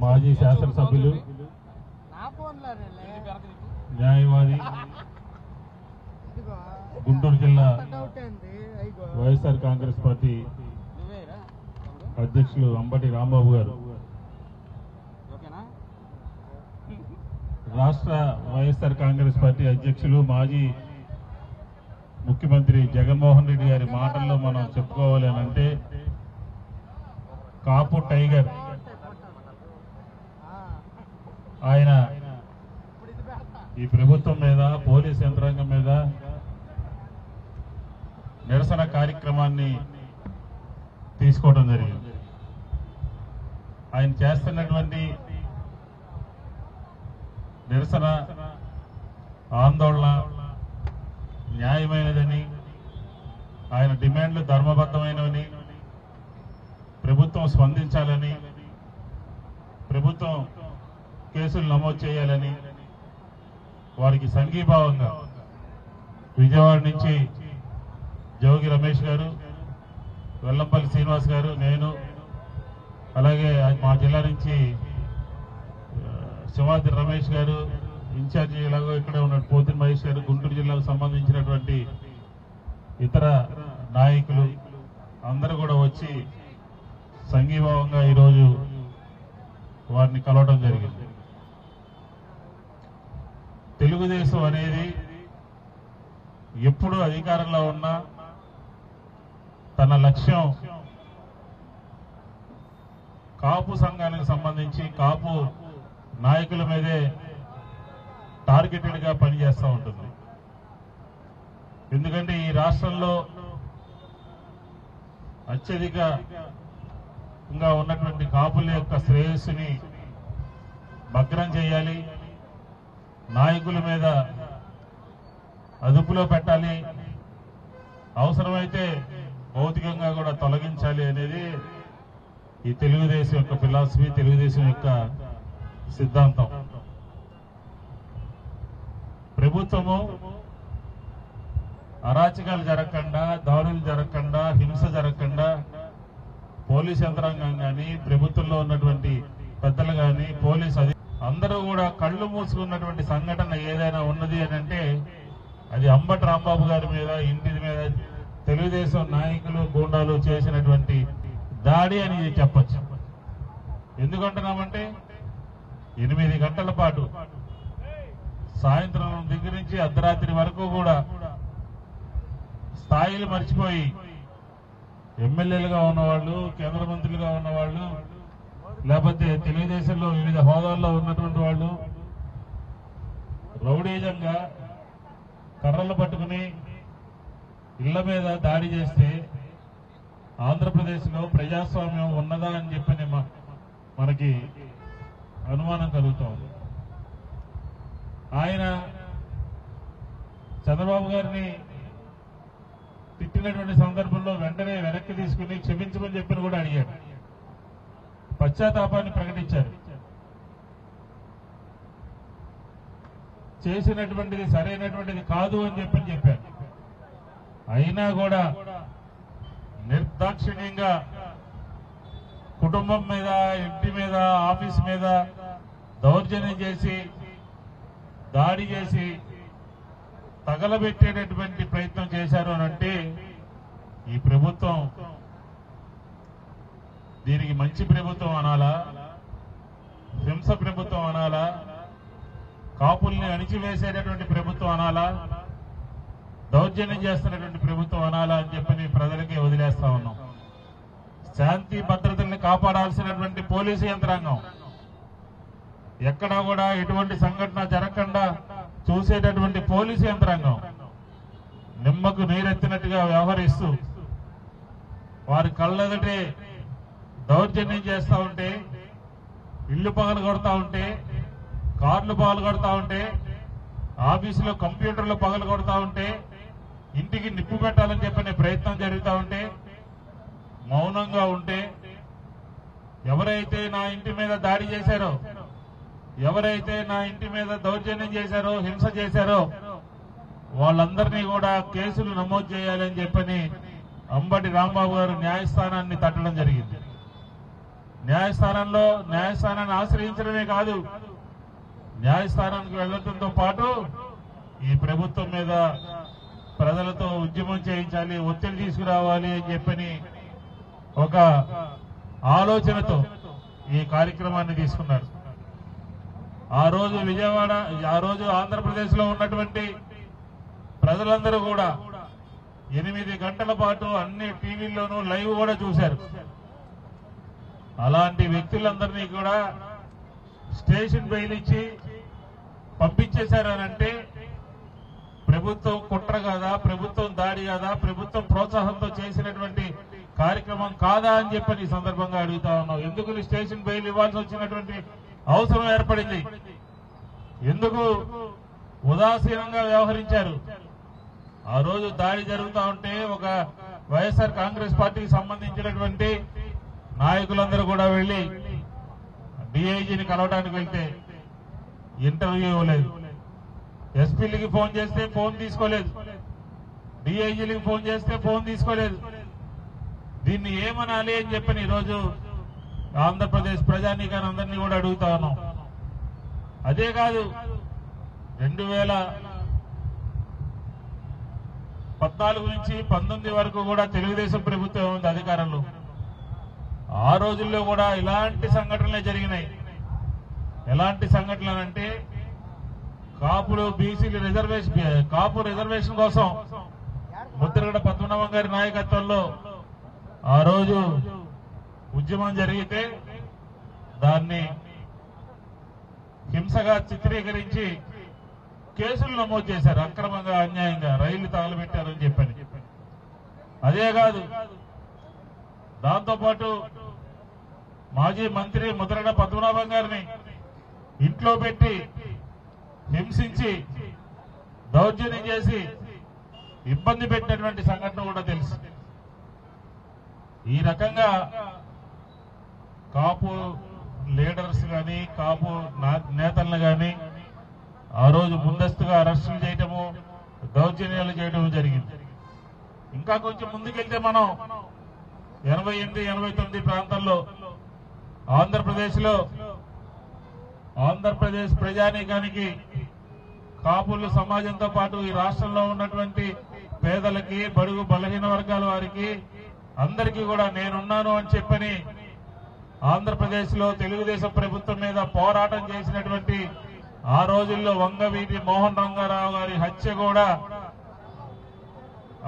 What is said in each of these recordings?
మాజీ శాసనసభ్యులు, న్యాయవాది, గుంటూరు జిల్లా వైఎస్ఆర్ కాంగ్రెస్ పార్టీ అధ్యక్షులు అంబటి రాంబాబు గారు, రాష్ట్ర వైఎస్ఆర్ కాంగ్రెస్ పార్టీ అధ్యక్షులు మాజీ ముఖ్యమంత్రి జగన్మోహన్ రెడ్డి గారి మాటల్లో మనం చెప్పుకోవాలి అని అంటే కాపు టైగర్ ఆయన ఈ ప్రభుత్వం మీద, పోలీస్ యంత్రాంగం మీద నిరసన కార్యక్రమాన్ని తీసుకోవడం జరిగింది. ఆయన చేస్తున్నటువంటి నిరసన, ఆందోళన న్యాయమైనదని, ఆయన డిమాండ్లు ధర్మబద్ధమైనవని, ప్రభుత్వం స్పందించాలని, ప్రభుత్వం కేసులు నమోదు చేయాలని వారికి సంఘీభావంగా విజయవాడ నుంచి జోగి రమేష్ గారు, వెల్లంపల్లి శ్రీనివాస్ గారు, నేను, అలాగే మా జిల్లా నుంచి శివాద్రి రమేష్ గారు, ఇన్ఛార్జి ఇలాగో ఇక్కడే ఉన్నాడు పోతిన మహేష్ గారు, గుంటూరు జిల్లాకు సంబంధించినటువంటి ఇతర నాయకులు అందరూ కూడా వచ్చి సంఘీభావంగా ఈరోజు వారిని కలవడం జరిగింది. తెలుగుదేశం అనేది ఎప్పుడు అధికారంలో ఉన్నా తన లక్ష్యం కాపు సంఘానికి సంబంధించి కాపు నాయకుల మీదే టార్గెటెడ్ గా పనిచేస్తూ ఉంటుంది. ఎందుకంటే ఈ రాష్ట్రంలో అత్యధికంగా ఉన్నటువంటి కాపుల యొక్క శ్రేయస్సుని భగ్నం చేయాలి, నాయకుల మీద అదుపులో పెట్టాలి, అవసరమైతే భౌతికంగా కూడా తొలగించాలి అనేది ఈ తెలుగుదేశం యొక్క ఫిలాసఫీ, తెలుగుదేశం యొక్క సిద్ధాంతం. ప్రభుత్వము అరాచకాలు జరగకుండా, దాడులు జరగకుండా, హింస జరగకుండా పోలీస్ యంత్రాంగం కానీ, ప్రభుత్వంలో ఉన్నటువంటి పెద్దలు కానీ, పోలీస్ అందరూ కూడా కళ్ళు మూసుకున్నటువంటి సంఘటన ఏదైనా ఉన్నది అని అంటే అది అంబటి రాంబాబు గారి మీద, ఇంటి మీద తెలుగుదేశం నాయకులు, గూండాలు చేసినటువంటి దాడి అని చెప్పచ్చు. ఎందుకంటున్నామంటే 8 గంటల పాటు సాయంత్రం దగ్గర నుంచి అర్ధరాత్రి వరకు కూడా స్థాయిలు మర్చిపోయి ఎమ్మెల్యేలుగా ఉన్నవాళ్ళు, కేంద్ర మంత్రులుగా ఉన్నవాళ్ళు, లేకపోతే తెలుగుదేశంలో వివిధ హోదాల్లో ఉన్నటువంటి వాళ్ళు రౌడీజంగా కర్రలు పట్టుకుని ఇళ్ల మీద దాడి చేస్తే ఆంధ్రప్రదేశ్లో ప్రజాస్వామ్యం ఉన్నదా అని చెప్పని మనకి అనుమానం కలుగుతోంది. ఆయన చంద్రబాబు గారిని తిట్టినటువంటి సందర్భంలో వెంటనే వెనక్కి తీసుకుని క్షమించమని చెప్పని కూడా అడిగారు, పశ్చాత్తాపాన్ని ప్రకటించారు. చేసినటువంటిది సరైనటువంటిది కాదు అని చెప్పారు. అయినా కూడా నిర్దాక్షిణ్యంగా కుటుంబం మీద, ఇంటి మీద, ఆఫీస్ మీద దౌర్జన్యం చేసి, దాడి చేసి తగలబెట్టేటటువంటి ప్రయత్నం చేశారు అనంటే ఈ ప్రభుత్వం దీనికి మంచి ప్రభుత్వం అనాలా, హింస ప్రభుత్వం అనాలా, కాపుల్ని అణిచివేసేటటువంటి ప్రభుత్వం అనాలా, దౌర్జన్యం చేస్తున్నటువంటి ప్రభుత్వం అనాలా అని చెప్పని ప్రజలకి వదిలేస్తా ఉన్నాం. శాంతి భద్రతల్ని కాపాడాల్సినటువంటి పోలీసు యంత్రాంగం ఎక్కడా కూడా ఎటువంటి సంఘటన జరగకుండా చూసేటటువంటి పోలీసు యంత్రాంగం నిమ్మకు నీరెత్తినట్టుగా వ్యవహరిస్తూ వారి కళ్ళెదుటే దౌర్జన్యం చేస్తూ ఉంటే, ఇళ్లు పగలు కొడతా ఉంటే, కార్లు పగలు కొడతా ఉంటే, ఆఫీసులో కంప్యూటర్లు పగలు కొడతా ఉంటే, ఇంటికి నిప్పు పెట్టాలని చెప్పనే ప్రయత్నం జరుగుతూ ఉంటే మౌనంగా ఉంటే, ఎవరైతే నా ఇంటి మీద దాడి చేశారో, ఎవరైతే నా ఇంటి మీద దౌర్జన్యం చేశారో, హింస చేశారో వాళ్ళందరినీ కూడా కేసులు నమోదు చేయాలని చెప్పని అంబటి రాంబాబు గారు న్యాయస్థానాన్ని తట్టడం జరిగింది. న్యాయస్థానాన్ని ఆశ్రయించడమే కాదు, న్యాయస్థానానికి వెళ్లడంతో పాటు ఈ ప్రభుత్వం మీద ప్రజలతో ఉద్యమం చేయించాలి, ఒత్తిడి తీసుకురావాలి అని చెప్పని ఒక ఆలోచనతో ఈ కార్యక్రమాన్ని తీసుకున్నారు. ఆ రోజు ఆంధ్రప్రదేశ్ లో ఉన్నటువంటి ప్రజలందరూ కూడా 8 గంటల పాటు అన్ని టీవీల్లోనూ లైవ్ కూడా చూశారు. అలాంటి వ్యక్తులందరినీ కూడా స్టేషన్ బెయిల్ ఇచ్చి పంపించేశారనంటే ప్రభుత్వం కుట్ర కాదా, ప్రభుత్వం దాడి కాదా, ప్రభుత్వం ప్రోత్సాహంతో చేసినటువంటి కార్యక్రమం కాదా అని చెప్పని ఈ సందర్భంగా అడుగుతా ఉన్నాం. ఎందుకు స్టేషన్ బెయిల్ ఇవ్వాల్సి వచ్చినటువంటి అవసరం ఏర్పడింది? ఎందుకు ఉదాసీనంగా వ్యవహరించారు? ఆ రోజు దాడి జరుగుతూ ఉంటే ఒక వైఎస్ఆర్ కాంగ్రెస్ పార్టీకి సంబంధించినటువంటి నాయకులందరూ కూడా వెళ్లి డీఐజీని కలవడానికి వెళ్తే ఇంటర్వ్యూ ఇవ్వలేదు, ఎస్పీలకి ఫోన్ చేస్తే ఫోన్ తీసుకోలేదు, డీఐజీలకి ఫోన్ చేస్తే ఫోన్ తీసుకోలేదు. దీన్ని ఏమనాలి అని చెప్పని ఈరోజు ఆంధ్రప్రదేశ్ ప్రజానీకాన్ని అందరినీ కూడా అడుగుతా ఉన్నాం. అదే కాదు, 2014 నుంచి 19 వరకు కూడా తెలుగుదేశం ప్రభుత్వం ఉంది అధికారంలో. ఆ రోజుల్లో కూడా ఇలాంటి సంఘటనలే జరిగినాయి. ఎలాంటి సంఘటనలు అంటే కాపులు బీసీలు కాపు రిజర్వేషన్ కోసం ముద్రగడ పద్మనాభం గారి నాయకత్వంలో ఆ రోజు ఉద్యమం జరిగితే దాన్ని హింసగా చిత్రీకరించి కేసులు నమోదు చేశారు. అక్రమంగా అన్యాయంగా రైళ్లు తగలబెట్టారని చెప్పని. అదే కాదు, దాంతోపాటు మాజీ మంత్రి ముద్రగడ పద్మనాభం గారిని ఇంట్లో పెట్టి హింసించి దౌర్జన్యం చేసి ఇబ్బంది పెట్టినటువంటి సంఘటన కూడా తెలుసు. ఈ రకంగా కాపు లీడర్స్ గాని కాపు నేతలను గాని ఆ రోజు ముందస్తుగా అరెస్టులు చేయటము, దౌర్జన్యాలు చేయడం జరిగింది. ఇంకా కొంచెం ముందుకెళ్తే మనం 88, 89 ప్రాంతాల్లో ఆంధ్రప్రదేశ్ ప్రజానీకానికి కాపులు సమాజంతో పాటు ఈ రాష్ట్రంలో ఉన్నటువంటి పేదలకి, బడుగు బలహీన వర్గాల వారికి అందరికీ కూడా నేనున్నాను అని చెప్పని ఆంధ్రప్రదేశ్ లో తెలుగుదేశం ప్రభుత్వం మీద పోరాటం చేసినటువంటి ఆ రోజుల్లో వంగవీటి మోహన్ రంగారావు గారి హత్య కూడా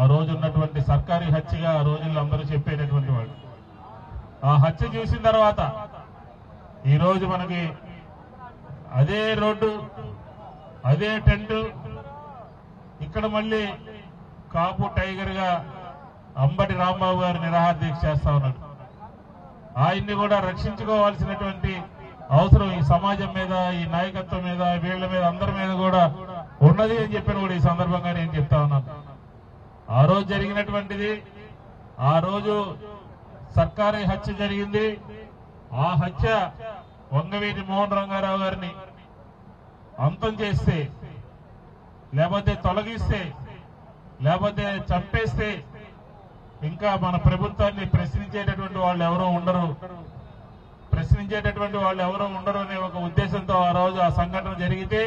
ఆ రోజు ఉన్నటువంటి సర్కారీ హత్యగా ఆ రోజుల్లో అందరూ చెప్పేటటువంటి వాడు. ఆ హత్య చూసిన తర్వాత ఈ రోజు మనకి అదే రోడ్డు, అదే టెంట్, ఇక్కడ మళ్ళీ కాపు టైగర్ గా అంబటి రాంబాబు గారు నిరాహార దీక్ష చేస్తా ఉన్నాడు. ఆయన్ని కూడా రక్షించుకోవాల్సినటువంటి అవసరం ఈ సమాజం మీద, ఈ నాయకత్వం మీద, వీళ్ల మీద, అందరి మీద కూడా ఉన్నది అని చెప్పిన కూడా ఈ సందర్భంగా నేను చెప్తా ఉన్నాను. ఆ రోజు జరిగినటువంటిది, ఆ రోజు సర్కారీ హత్య జరిగింది. ఆ హత్య వంగవీటి మోహన్ రంగారావు గారిని అంతం చేస్తే, లేకపోతే తొలగిస్తే, లేకపోతే చంపేస్తే ఇంకా మన ప్రభుత్వాన్ని ప్రశ్నించేటటువంటి వాళ్ళు ఎవరో ఉండరు అనే ఒక ఉద్దేశంతో ఆ రోజు ఆ సంఘటన జరిగితే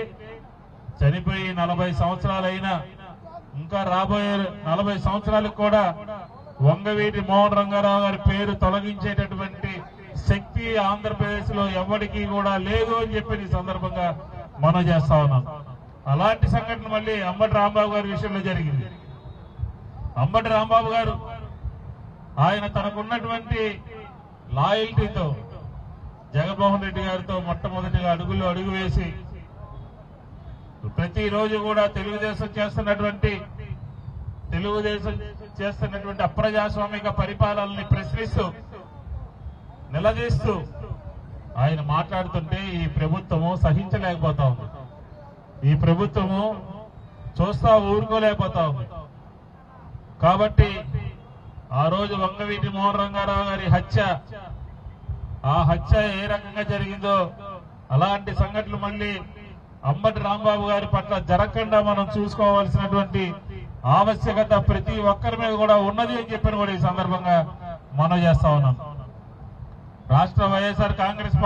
చనిపోయి 40 సంవత్సరాలైనా ఇంకా రాబోయే 40 సంవత్సరాలకు కూడా వంగవీటి మోహన్ రంగారావు గారి పేరు తొలగించేటటువంటి శక్తి ఆంధ్రప్రదేశ్ లో ఎవరికీ కూడా లేదు అని చెప్పి ఈ సందర్భంగా మనం చేస్తా ఉన్నాం. అలాంటి సంఘటన మళ్ళీ అంబటి రాంబాబు గారి విషయంలో జరిగింది. అంబటి రాంబాబు గారు ఆయన తనకున్నటువంటి లాయల్టీతో జగన్మోహన్ రెడ్డి గారితో మొట్టమొదటిగా అడుగు వేసి ప్రతిరోజు కూడా తెలుగుదేశం చేస్తున్నటువంటి అప్రజాస్వామిక పరిపాలనని ప్రశ్నిస్తూ నిలదీస్తూ ఆయన మాట్లాడుతుంటే ఈ ప్రభుత్వము సహించలేకపోతా ఉంది. ఈ ప్రభుత్వము చూస్తా ఊరుకోలేకపోతా ఉంది. కాబట్టి ఆ రోజు వంగవీటి మోహన్ రంగారావు గారి ఆ హత్య ఏ రకంగా జరిగిందో అలాంటి సంఘటనలు మళ్ళీ అంబటి రాంబాబు గారి పట్ల జరగకుండా మనం చూసుకోవాల్సినటువంటి ఆవశ్యకత ప్రతి ఒక్కరి మీద కూడా ఉన్నది అని చెప్పిన కూడా ఈ సందర్భంగా మనం చేస్తా ఉన్నాం. రాష్ట్ర వైఎస్ఆర్ కాంగ్రెస్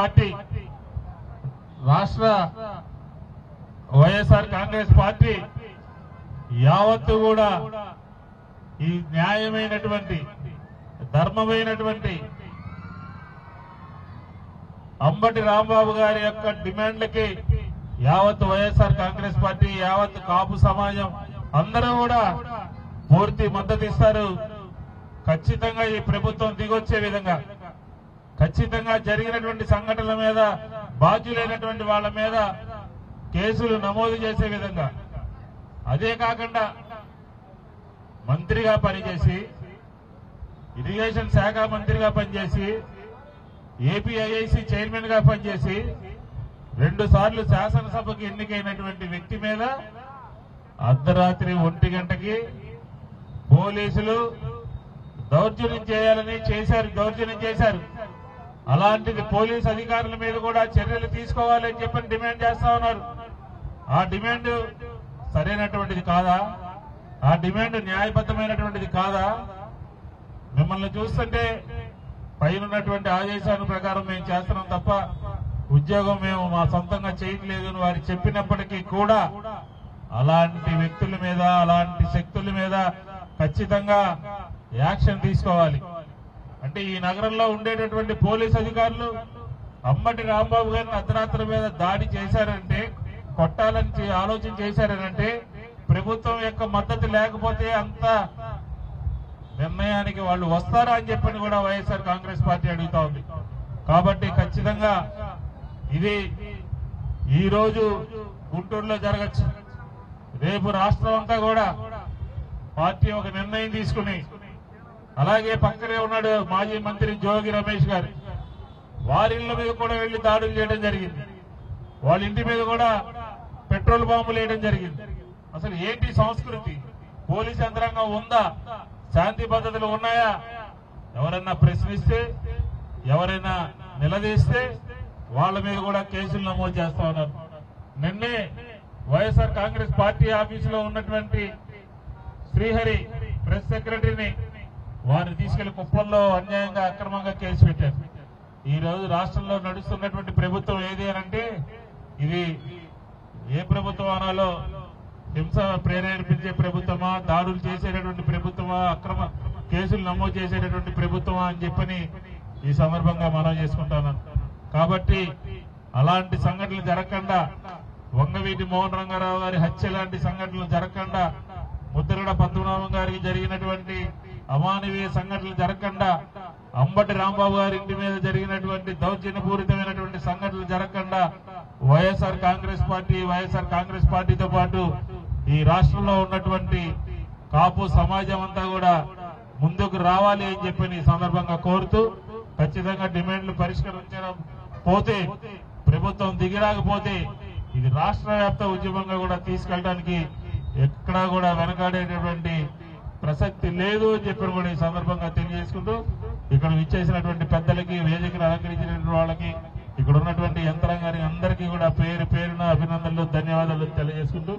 పార్టీ యావత్తు కూడా ఈ న్యాయమైనటువంటి ధర్మమైనటువంటి అంబటి రాంబాబు గారి యొక్క డిమాండ్లకి యావత్ వైఎస్ఆర్ కాంగ్రెస్ పార్టీ, యావత్ కాపు సమాజం అందరూ కూడా పూర్తి మద్దతు ఇస్తారు. ఖచ్చితంగా ఈ ప్రభుత్వం దిగొచ్చే విధంగా, ఖచ్చితంగా జరిగినటువంటి సంఘటనల మీద బాధ్యులైనటువంటి వాళ్ళ మీద కేసులు నమోదు చేసే విధంగా, అదే కాకుండా మంత్రిగా పనిచేసి, ఇరిగేషన్ శాఖ మంత్రిగా పనిచేసి, ఏపీఐఐసి చైర్మన్ గా పనిచేసి 2 సార్లు శాసనసభకు ఎన్నికైనటువంటి వ్యక్తి మీద అర్ధరాత్రి 1 గంటకి పోలీసులు దౌర్జన్యం చేశారు. అలాంటిది పోలీసు అధికారుల మీద కూడా చర్యలు తీసుకోవాలని చెప్పని డిమాండ్ చేస్తా ఉన్నారు. ఆ డిమాండ్ సరైనటువంటిది కాదా? ఆ డిమాండ్ న్యాయబద్ధమైనటువంటిది కాదా? మిమ్మల్ని చూస్తుంటే పైనటువంటి ఆదేశాల ప్రకారం మేము చేస్తున్నాం తప్ప ఉద్యోగం మేము మా సొంతంగా చేయట్లేదు అని వారు చెప్పినప్పటికీ కూడా అలాంటి వ్యక్తుల మీద, అలాంటి శక్తుల మీద ఖచ్చితంగా యాక్షన్ తీసుకోవాలి. అంటే ఈ నగరంలో ఉండేటటువంటి పోలీసు అధికారులు అంబటి రాంబాబు గారిని అర్ధరాత్రి మీద దాడి చేశారంటే, కొట్టాలని ఆలోచన చేశారనంటే ప్రభుత్వం యొక్క మద్దతు లేకపోతే అంత నిర్ణయానికి వాళ్ళు వస్తారా అని చెప్పని కూడా వైఎస్ఆర్ కాంగ్రెస్ పార్టీ అడుగుతా ఉంది. కాబట్టి ఖచ్చితంగా ఇది ఈ రోజు గుంటూరులో జరగచ్చు, రేపు రాష్ట్రం అంతా కూడా పార్టీ ఒక నిర్ణయం తీసుకుని, అలాగే పక్కనే ఉన్నాడు మాజీ మంత్రి జోగి రమేష్ గారు, వారి ఇళ్ల మీద కూడా వెళ్లి దాడులు చేయడం జరిగింది. వాళ్ళ ఇంటి మీద కూడా పెట్రోల్ బాంబులు వేయడం జరిగింది. అసలు ఏంటి సంస్కృతి? పోలీసు యంత్రాంగం ఉందా? శాంతి భద్రతలు ఉన్నాయా? ఎవరైనా ప్రశ్నిస్తే, ఎవరైనా నిలదీస్తే వాళ్ళ మీద కూడా కేసులు నమోదు చేస్తా ఉన్నారు. నిన్నే వైఎస్ఆర్ కాంగ్రెస్ పార్టీ ఆఫీసులో ఉన్నటువంటి శ్రీహరి ప్రెస్ సెక్రటరీని వారిని తీసుకెళ్లి కుప్పంలో అన్యాయంగా అక్రమంగా కేసు పెట్టారు. ఈ రోజు రాష్ట్రంలో నడుస్తున్నటువంటి ప్రభుత్వం ఏది అనంటే ఇది ఏ ప్రభుత్వం అనాలో, హింస ప్రేరేపించే ప్రభుత్వమా, దాడులు చేసేటటువంటి ప్రభుత్వమా, అక్రమ కేసులు నమోదు చేసేటటువంటి ప్రభుత్వమా అని చెప్పని ఈ సందర్భంగా మనం చేసుకుంటాను. కాబట్టి అలాంటి సంఘటనలు జరగకుండా, వంగవీటి మోహన్ రంగారావు గారి హత్య లాంటి సంఘటనలు జరగకుండా, ముద్రగడ పద్మనాభం గారికి జరిగినటువంటి అమానవీయ సంఘటనలు జరగకుండా, అంబటి రాంబాబు గారి ఇంటి మీద జరిగినటువంటి దౌర్జన్యపూరితమైనటువంటి సంఘటనలు జరగకుండా వైఎస్ఆర్ కాంగ్రెస్ పార్టీతో పాటు ఈ రాష్ట్రంలో ఉన్నటువంటి కాపు సమాజం అంతా కూడా ముందుకు రావాలి అని చెప్పి ఈ సందర్భంగా కోరుతూ, ఖచ్చితంగా డిమాండ్లు పరిష్కరించడం పోతే, ప్రభుత్వం దిగిరాకపోతే ఇది రాష్ట్ర వ్యాప్త ఉద్యమంగా కూడా తీసుకెళ్ళడానికి ఎక్కడా కూడా వెనకాడేటటువంటి ప్రసక్తి లేదు అని చెప్పి కూడా ఈ సందర్భంగా తెలియజేసుకుంటూ, ఇక్కడ విచ్చేసినటువంటి పెద్దలకి, వేదికను అలంకరించినటువంటి వాళ్ళకి, ఇక్కడ ఉన్నటువంటి యంత్రాంగానికి అందరికీ కూడా పేరున అభినందనలు, ధన్యవాదాలు తెలియజేసుకుంటూ